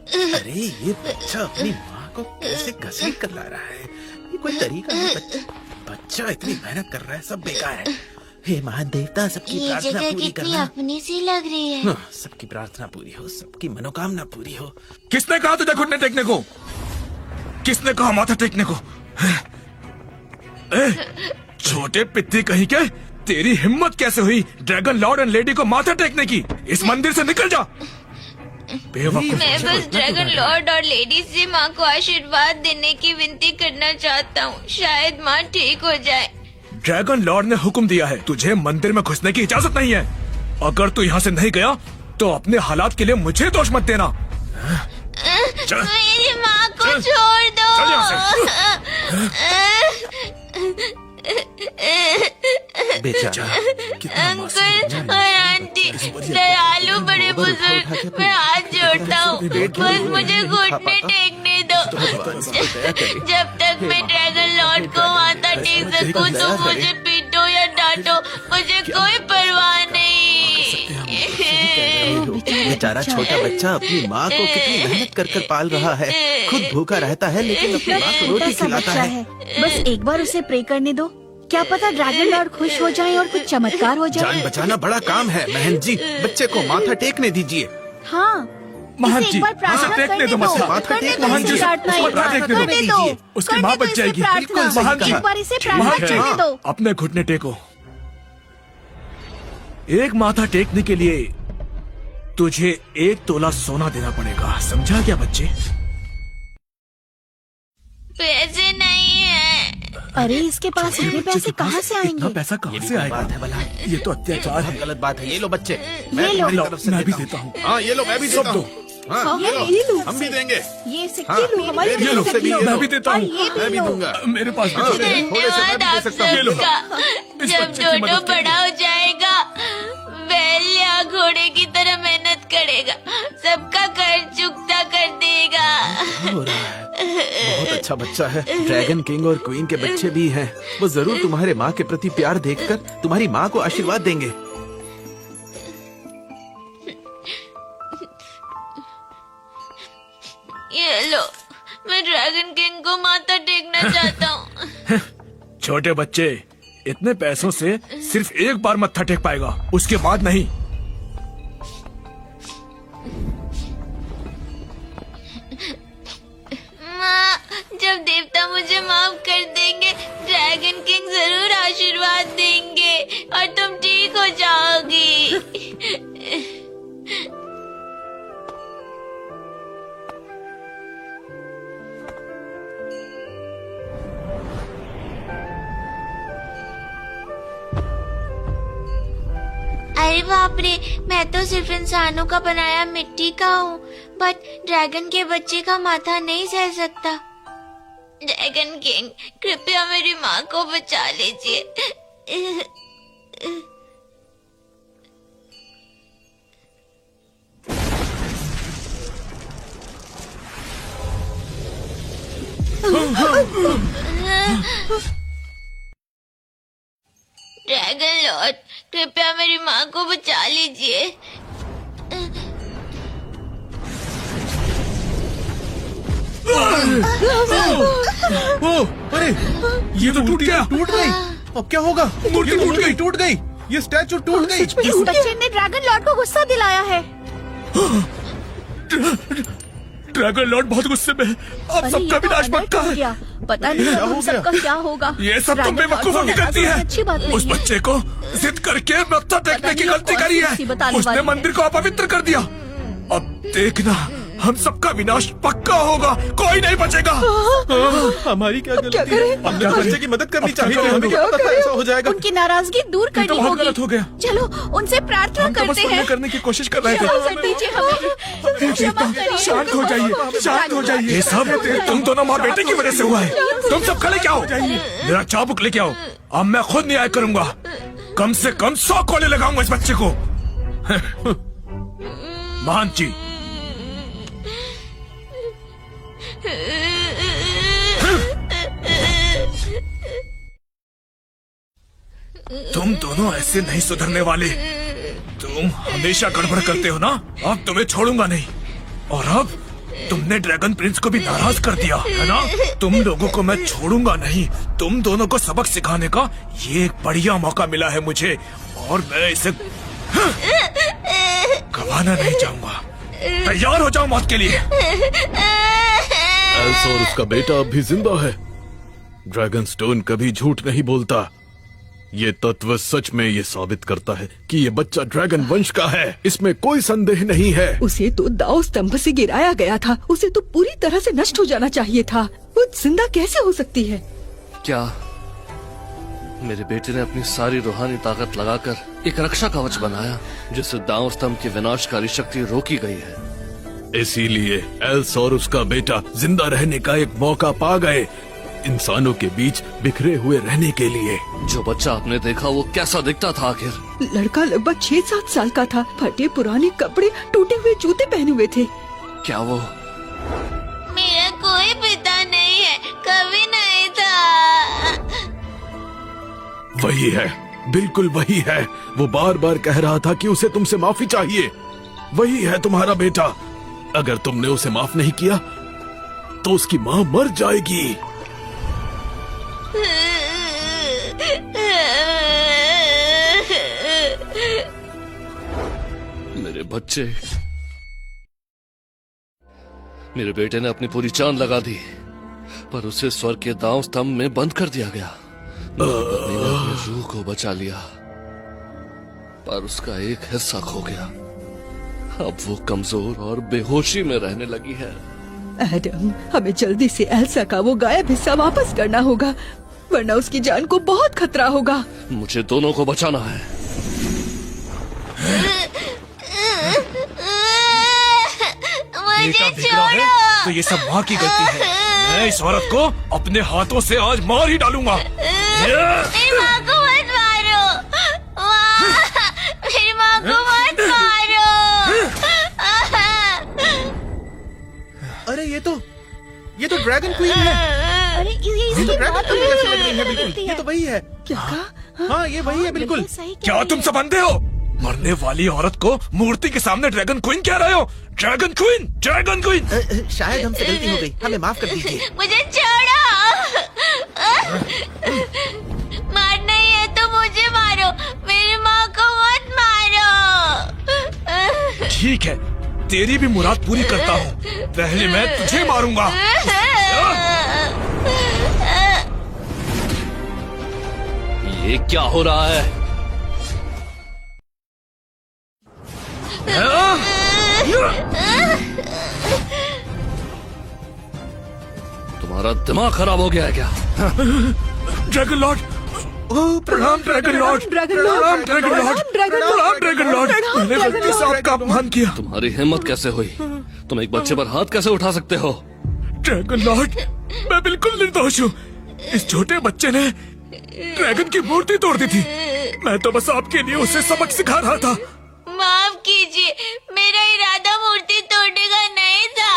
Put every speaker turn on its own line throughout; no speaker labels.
अरे ये बच्चा अपनी माँ को कैसे घसीट कर ला रहा है? ये कोई तरीका नहीं। बच्चा इतनी मेहनत कर रहा है, सब बेकार है। हे महान देवता, सबकी प्रार्थना पूरी करना।
अपनी सी लग रही है।
सबकी प्रार्थना पूरी हो, सबकी मनोकामना पूरी हो।
किसने कहा तुझे घुटने टेकने को? किसने कहा माथा टेकने को? छोटे पित्ती कहीं के, तेरी हिम्मत कैसे हुई ड्रैगन लॉर्ड एंड लेडी को माथा टेकने की? इस मंदिर से निकल जा।
मैं बस ड्रैगन लॉर्ड और लेडी से माँ को आशीर्वाद देने की विनती करना चाहता हूँ, शायद माँ ठीक हो जाए।
ड्रैगन लॉर्ड ने हुक्म दिया है, तुझे मंदिर में घुसने की इजाजत नहीं है। अगर तू यहाँ से नहीं गया तो अपने हालात के लिए मुझे दोष मत देना।
मेरी माँ को छोड़ दो।
चल यहाँ
बेचारा,
अंकल और आंटी, दयालु बड़े बुजुर्ग, मैं हाथ जोड़ता हूँ, बस मुझे घुटने टेकने दो। जब तक मैं ड्रैगन लॉर्ड को माथा टेक सकूँ तो मुझे पीटो या डांटो, मुझे कोई परवाह नहीं।
बेचारा छोटा बच्चा अपनी माँ को कितनी मेहनत कर कर पाल रहा है। खुद भूखा रहता है लेकिन अपनी माँ को रोटी खिलाता है।
बस एक बार उसे प्रे करने दो, क्या पता ड्रैगन लॉर्ड खुश हो जाए और कुछ चमत्कार हो जाए।
जान बचाना बड़ा काम है महन जी, बच्चे को माथा टेकने दीजिए।
हाँ,
महान
इसे
जी,
एक बार प्रार्थना
टेकने
करने
दो,
दो।
माथा टेक,
महान जी,
प्रार्थना
उसको
एक बार
टेकने दो।
करने दो।
उसकी
करने
माँ
दो
बच
इसे
जाएगी।
प्रार्थना।
महान जी,
एक बार इसे प्रार्थना
महान जी,
करने दो।
अपने घुटने टेको। एक माथा टेकने के लिए तुझे 1 तोला सोना देना पड़ेगा, समझा क्या बच्चे?
पैसे नहीं है।
अरे इसके पास इतने पैसे कहाँ से
इतना
आएंगे?
पैसा कहाँ से आएगा?
बात है भला,
ये तो अत्याचार है।
गलत बात है। ये लो बच्चे,
ये
मैं
लो।
तुम्हारी
लो,
तरफ से
मैं भी
हूँ।
देता हूँ।
हाँ ये लो, मैं भी
सब
देता
दो।
हूँ। हाँ,
हाँ,
ये
ये
लो,
लो।
हम भी देंगे।
ये सिक्के
हाँ,
लो, हमारे
ये लो,
से भी लो।
मैं भी देता
और
हूँ।
ये भी
मैं भी
लो।
दूंगा।
मेरे पास भी
हाँ,
थोड़े हैं।
थोड़े से मैं
धन्यवाद
भी दे
आप
सकता हूँ।
ये लो।
सबका।
इस
जब
बच्चे की
डोडो
मदद करिए।
बड़ा हो जाएगा, बैल या घोड़े की तरह मेहनत करेगा, सबका कर्ज चुकता कर देगा।
हो रहा है। बहुत अच्छा बच्चा है। ड्रैगन किंग और क्वीन के बच्चे भी हैं। वो जरूर तुम्हारे माँ के प्रति प्यार देखकर तुम्हारी माँ को आशीर्वाद देंगे।
ये लो, मैं ड्रैगन किंग को माथा टेकना चाहता हूँ।
छोटे बच्चे, इतने पैसों से सिर्फ एक बार मत्था टेक पाएगा, उसके बाद नहीं।
माँ, जब देवता मुझे माफ कर देंगे, ड्रैगन किंग जरूर आशीर्वाद देंगे और तुम ठीक हो जाओगी। अरे बाप रे, मैं तो सिर्फ इंसानों का बनाया मिट्टी का हूँ, बट ड्रैगन के बच्चे का माथा नहीं सह सकता। ड्रैगन किंग, कृपया मेरी माँ को बचा लीजिए। ड्रैगन लॉर्ड, कृपया मेरी माँ को बचा लीजिए।
ओ, अरे
ये तो टूट गया।
टूट गई। अब क्या होगा?
मूर्ति
ये
टूट गई।
टूट गई। ये स्टैचू टूट गई।
इस बच्चे ने ड्रैगन लॉर्ड को गुस्सा दिलाया है।
ड्रैगन लॉर्ड बहुत गुस्से में है। अब
अरे
सबका
ये तो
विनाश
अनर्थ
पक्का
हो
है।
गया। पता नहीं
क्या
अब
हो
हम
गया?
सबका क्या होगा।
ये सब तुम
ड्रैगन
बेवकूफों की
लॉर्ड को
गलती
हराना
है।
अच्छी बात नहीं
उस
है।
बच्चे को जिद करके मत्था टेकने की
नहीं
गलती
कौन
करी
सी
है।
मुसीबत आने
उसने
वाली है।
मंदिर को अपवित्र कर दिया। अब देखना, हम सबका विनाश पक्का होगा, कोई नहीं बचेगा।
हमारी क्या गलती है?
करें?
हमने बच्चे की मदद करनी
अब क्या
चाहिए।
करें?
हमें क्या पता था ऐसा हो जाएगा।
उनकी नाराजगी दूर
ये तो
करनी
बहुत
होगी।
गलत हो गया।
चलो उनसे प्रार्थना
हम तो बस
करते
पुण्य
हैं।
करने की कोशिश कर रहे थे।
क्षमा कर दीजिए हमें। क्षमा करिए।
शांत हो जाइए, शांत हो जाइए। ये सब तुम दोनों माँ बेटे की वजह से हुआ है। तुम सब खड़े क्या हो? मेरा चाबुक लेके आओ, अब मैं खुद न्याय करूंगा। कम से कम 100 कोड़े लगाऊंगा इस बच्चे को। महान जी, तुम दोनों ऐसे नहीं सुधरने वाले। तुम हमेशा गड़बड़ करते हो ना, अब तुम्हें छोड़ूंगा नहीं। और अब तुमने ड्रैगन प्रिंस को भी नाराज कर दिया है ना? तुम लोगों को मैं छोड़ूंगा नहीं। तुम दोनों को सबक सिखाने का ये एक बढ़िया मौका मिला है मुझे, और मैं इसे गवाना नहीं चाहूंगा। तैयार हो जाओ मौत के लिए।
एल्सा और उसका बेटा अब भी जिंदा है। ड्रैगन स्टोन कभी झूठ नहीं बोलता। ये तत्व सच में ये साबित करता है कि ये बच्चा ड्रैगन वंश का है। इसमें कोई संदेह नहीं है।
उसे तो दाव स्तंभ से गिराया गया था। उसे तो पूरी तरह से नष्ट हो जाना चाहिए था। वो जिंदा कैसे हो सकती है?
क्या मेरे बेटे ने अपनी सारी रूहानी ताकत लगाकर एक रक्षा कवच बनाया जिससे दाव स्तंभ की विनाशकारी शक्ति रोकी गई है?
इसीलिए एल्सा और उसका बेटा जिंदा रहने का एक मौका पा गए, इंसानों के बीच बिखरे हुए रहने के लिए।
जो बच्चा आपने देखा वो कैसा दिखता था आखिर?
लड़का लगभग 6-7 साल का था। फटे पुराने कपड़े, टूटे हुए जूते पहने हुए थे।
क्या वो?
मेरा कोई पिता नहीं है, कभी नहीं था।
वही है, बिल्कुल वही है। वो बार बार कह रहा था कि उसे तुमसे माफी चाहिए। वही है तुम्हारा बेटा। अगर तुमने उसे माफ नहीं किया तो उसकी माँ मर जाएगी।
मेरे बच्चे, मेरे बेटे ने अपनी पूरी जान लगा दी, पर उसे स्वर्ग के दांव स्तंभ में बंद कर दिया गया। मैंने अपनी रूह को बचा लिया, पर उसका एक हिस्सा खो गया। अब वो कमजोर और बेहोशी में रहने लगी है।
एडम, हमें जल्दी से एल्सा का वो गायब हिस्सा वापस करना होगा, वरना उसकी जान को बहुत खतरा होगा।
मुझे दोनों को बचाना है।
मुझे
बिगड़ा है तो ये सब माँ की गलती है। मैं इस औरत को अपने हाथों से आज मार ही डालूंगा।
मेरी माँ को मत मारो। मेरी माँ को मत मारो।
अरे ये तो ड्रैगन क्वीन है।
अरे
ये तो ड्रैगन क्वीन जैसी लग रही है बिल्कुल। ये तो वही है।
क्या कहा?
हाँ ये वही है बिल्कुल।
क्या तुम सब अंधे हो? मरने वाली औरत को मूर्ति के सामने ड्रैगन क्वीन कह रहे हो? Dragon queen, dragon queen.
शायद हमसे गलती हो गई, हमें माफ कर दीजिए।
मुझे छोड़ो। मारना ही है तो मुझे मारो, मेरी माँ को मत मारो।
ठीक है, तेरी भी मुराद पूरी करता हूँ। पहले मैं तुझे मारूंगा।
ये क्या हो रहा है? तुम्हारा दिमाग खराब हो गया है क्या?
ड्रैगन लॉर्ड, प्रणाम ड्रैगन लॉर्ड,
ड्रैगन लॉर्ड,
प्रणाम ड्रैगन लॉर्ड, प्रणाम ड्रैगन लॉर्ड। मैंने गलती से आपका अपमान किया।
तुम्हारी हिम्मत कैसे हुई? तुम एक बच्चे पर हाथ कैसे उठा सकते हो?
ड्रैगन लॉर्ड, मैं बिल्कुल निर्दोष हूँ। इस छोटे बच्चे ने ड्रैगन की मूर्ति तोड़ दी थी। मैं तो बस आपके लिए उसे सबक सिखा रहा था।
माफ कीजिए, मेरा इरादा मूर्ति तोड़ने का नहीं था।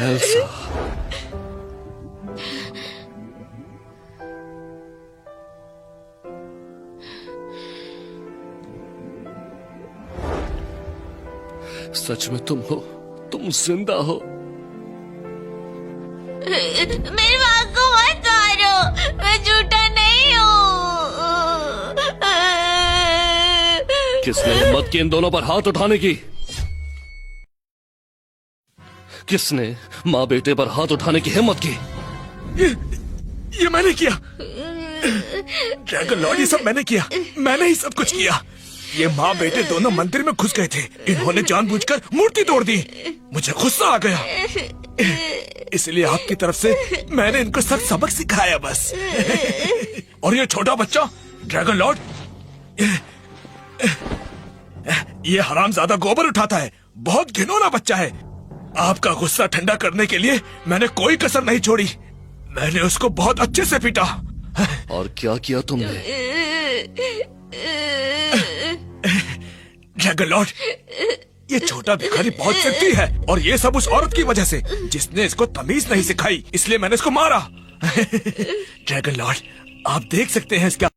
एल्सा, सच में तुम हो? तुम जिंदा हो?
मेरी माँ को मत मारो, मैं झूठा नहीं हूँ।
किसने हिम्मत की इन दोनों पर हाथ उठाने की? किसने माँ बेटे पर हाथ उठाने की हिम्मत की?
ये मैंने किया। ड्रैगन लॉर्ड, ये सब मैंने किया। मैंने ही सब कुछ किया। ये माँ बेटे दोनों मंदिर में घुस गए थे। इन्होंने जानबूझकर मूर्ति तोड़ दी। मुझे गुस्सा आ गया, इसलिए आपकी तरफ से मैंने इनको सब सबक सिखाया बस। और ये छोटा बच्चा ड्रैगन लॉर्ड, ये हरामजादा गोबर उठाता है। बहुत घिनौना बच्चा है। आपका गुस्सा ठंडा करने के लिए मैंने कोई कसर नहीं छोड़ी। मैंने उसको बहुत अच्छे से पीटा।
और क्या किया तुमने?
ड्रैगन लॉर्ड, ये छोटा भिखारी बहुत शक्ति है और ये सब उस औरत की वजह से जिसने इसको तमीज नहीं सिखाई, इसलिए मैंने इसको मारा। ड्रैगन लॉर्ड, आप देख सकते हैं इसका